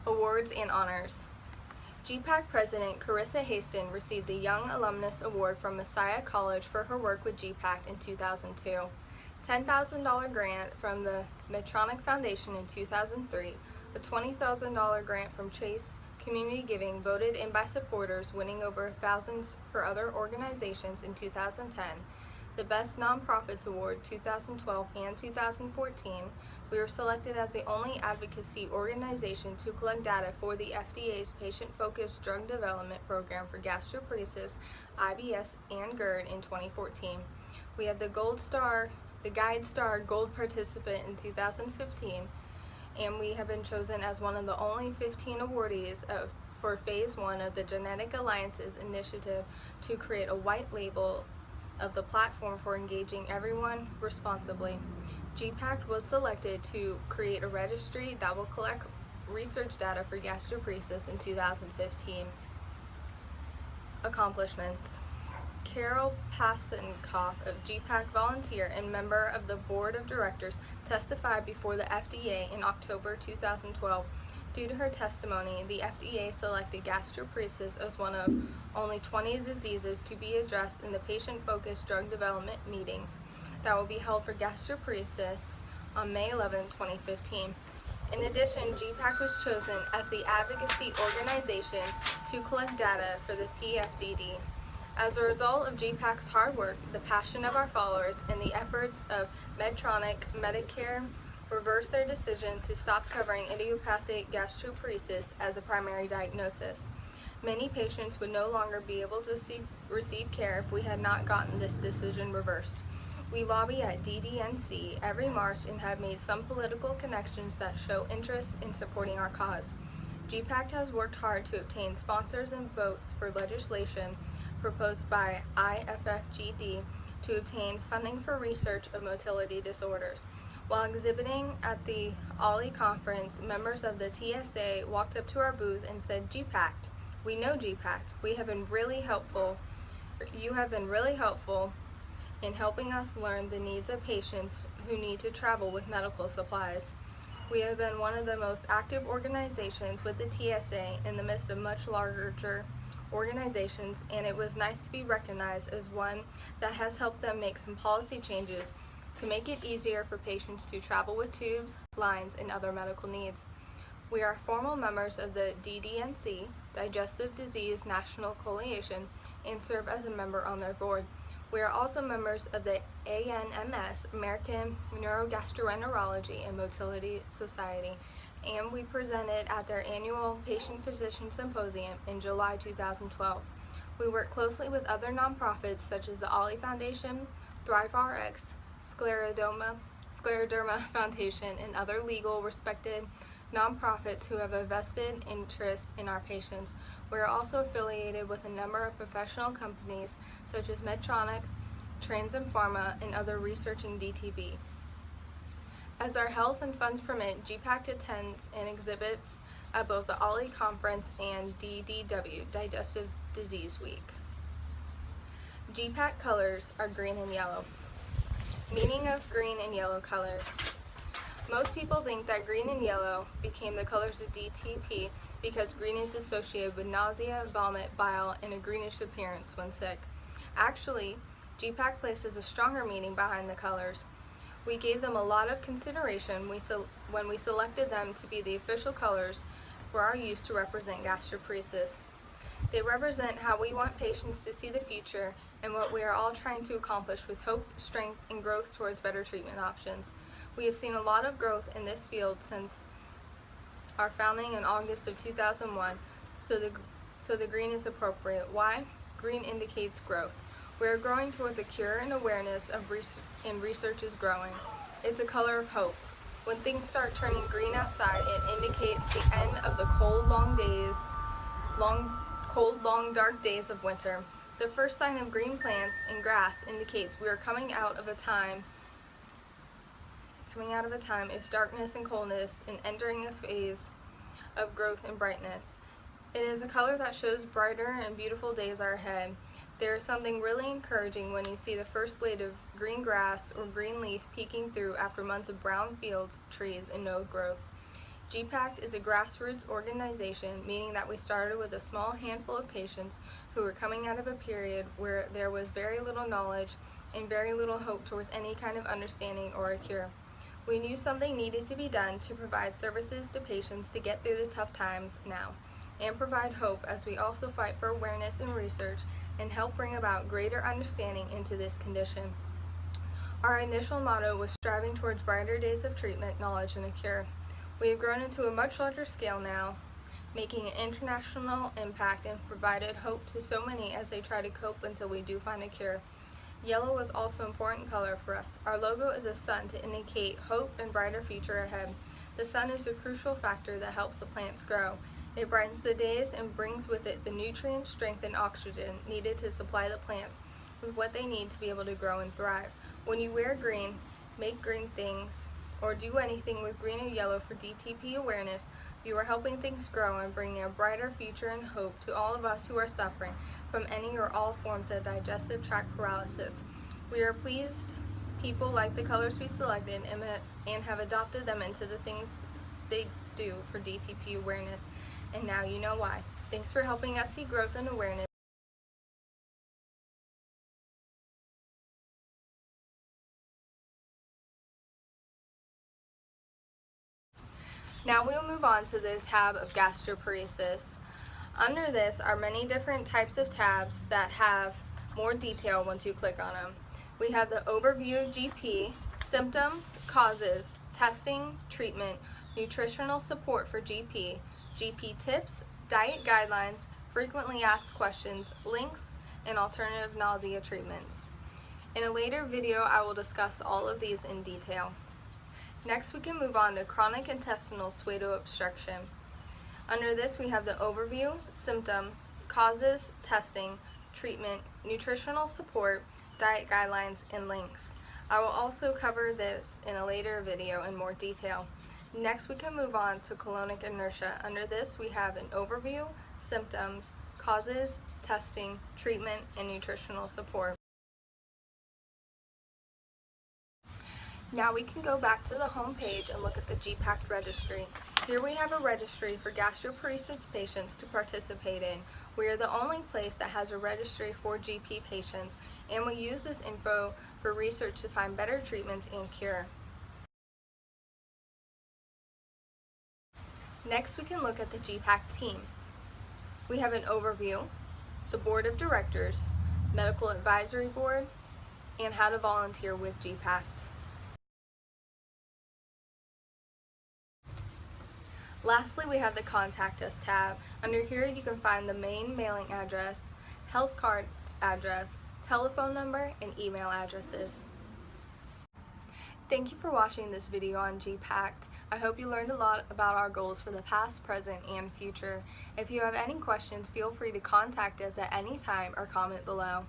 Awards and honors. G-PACT President Carissa Haston received the Young Alumnus Award from Messiah College for her work with G-PACT in 2002, $10,000 grant from the Medtronic Foundation in 2003, a $20,000 grant from Chase Community Giving voted in by supporters, winning over thousands for other organizations in 2010, the Best Nonprofits Award 2012 and 2014. We were selected as the only advocacy organization to collect data for the FDA's patient-focused drug development program for gastroparesis, IBS, and GERD in 2014. We had the GuideStar Gold participant in 2015, and we have been chosen as one of the only 15 awardees for Phase 1 of the Genetic Alliances Initiative to create a white label of the platform for engaging everyone responsibly. G-PACT was selected to create a registry that will collect research data for gastroparesis in 2015. Accomplishments. Carol Pasenkoff, of G-PACT volunteer and member of the Board of Directors, testified before the FDA in October 2012. Due to her testimony, the FDA selected gastroparesis as one of only 20 diseases to be addressed in the patient-focused drug development meetings that will be held for gastroparesis on May 11, 2015. In addition, G-PACT was chosen as the advocacy organization to collect data for the PFDD. As a result of G-PACT's hard work, the passion of our followers, and the efforts of Medtronic, Medicare reversed their decision to stop covering idiopathic gastroparesis as a primary diagnosis. Many patients would no longer be able to receive care if we had not gotten this decision reversed. We lobby at DDNC every March and have made some political connections that show interest in supporting our cause. G-PACT has worked hard to obtain sponsors and votes for legislation proposed by IFFGD to obtain funding for research of motility disorders. While exhibiting at the OLLI conference, members of the TSA walked up to our booth and said, "G-PACT, we know G-PACT. You have been really helpful in helping us learn the needs of patients who need to travel with medical supplies. We have been one of the most active organizations with the TSA in the midst of much larger organizations, and it was nice to be recognized as one that has helped them make some policy changes to make it easier for patients to travel with tubes, lines, and other medical needs. We are formal members of the DDNC, Digestive Disease National Coalition, and serve as a member on their board. We are also members of the ANMS, American Neurogastroenterology and Motility Society, and we presented at their annual Patient Physician Symposium in July 2012. We work closely with other nonprofits such as the OLLI Foundation, ThriveRx, Scleroderma Foundation, and other legal respected nonprofits who have a vested interest in our patients. We are also affiliated with a number of professional companies such as Medtronic, Transcend Pharma, and other researching DTB. As our health and funds permit, G-PACT attends and exhibits at both the OLLI Conference and DDW, Digestive Disease Week. G-PACT colors are green and yellow. Meaning of green and yellow colors. Most people think that green and yellow became the colors of DTP because green is associated with nausea, vomit, bile, and a greenish appearance when sick. Actually, G-PACT places a stronger meaning behind the colors. We gave them a lot of consideration when we selected them to be the official colors for our use to represent gastroparesis. They represent how we want patients to see the future and what we are all trying to accomplish with hope, strength, and growth towards better treatment options. We have seen a lot of growth in this field since our founding in August of 2001, so the green is appropriate. Why? Green indicates growth. We are growing towards a cure, and awareness of research is growing. It's a color of hope. When things start turning green outside, it indicates the end of the cold, long, dark days of winter. The first sign of green plants and grass indicates we are coming out of a time of darkness and coldness and entering a phase of growth and brightness. It is a color that shows brighter and beautiful days are ahead. There is something really encouraging when you see the first blade of green grass or green leaf peeking through after months of brown fields, trees, and no growth. G-PACT is a grassroots organization, meaning that we started with a small handful of patients who were coming out of a period where there was very little knowledge and very little hope towards any kind of understanding or a cure. We knew something needed to be done to provide services to patients to get through the tough times now, and provide hope as we also fight for awareness and research and help bring about greater understanding into this condition. Our initial motto was striving towards brighter days of treatment, knowledge, and a cure. We have grown into a much larger scale now, making an international impact and provided hope to so many as they try to cope until we do find a cure. Yellow was also an important color for us. Our logo is a sun to indicate hope and brighter future ahead. The sun is a crucial factor that helps the plants grow. It brightens the days and brings with it the nutrients, strength, and oxygen needed to supply the plants with what they need to be able to grow and thrive. When you wear green, make green things, or do anything with green or yellow for DTP awareness, you are helping things grow and bringing a brighter future and hope to all of us who are suffering from any or all forms of digestive tract paralysis. We are pleased people like the colors we selected and have adopted them into the things they do for DTP awareness, and now you know why. Thanks for helping us see growth and awareness. Now we will move on to the tab of gastroparesis. Under this are many different types of tabs that have more detail once you click on them. We have the overview of GP, symptoms, causes, testing, treatment, nutritional support for GP, GP tips, diet guidelines, frequently asked questions, links, and alternative nausea treatments. In a later video, I will discuss all of these in detail. Next, we can move on to chronic intestinal pseudo-obstruction. Under this, we have the overview, symptoms, causes, testing, treatment, nutritional support, diet guidelines, and links. I will also cover this in a later video in more detail. Next, we can move on to colonic inertia. Under this, we have an overview, symptoms, causes, testing, treatment, and nutritional support. Now we can go back to the home page and look at the G-PACT registry. Here we have a registry for gastroparesis patients to participate in. We are the only place that has a registry for GP patients, and we use this info for research to find better treatments and cure. Next, we can look at the G-PACT team. We have an overview, the board of directors, medical advisory board, and how to volunteer with G-PACT. Lastly, we have the Contact Us tab. Under here, you can find the main mailing address, health card address, telephone number, and email addresses. Thank you for watching this video on G-PACT. I hope you learned a lot about our goals for the past, present, and future. If you have any questions, feel free to contact us at any time or comment below.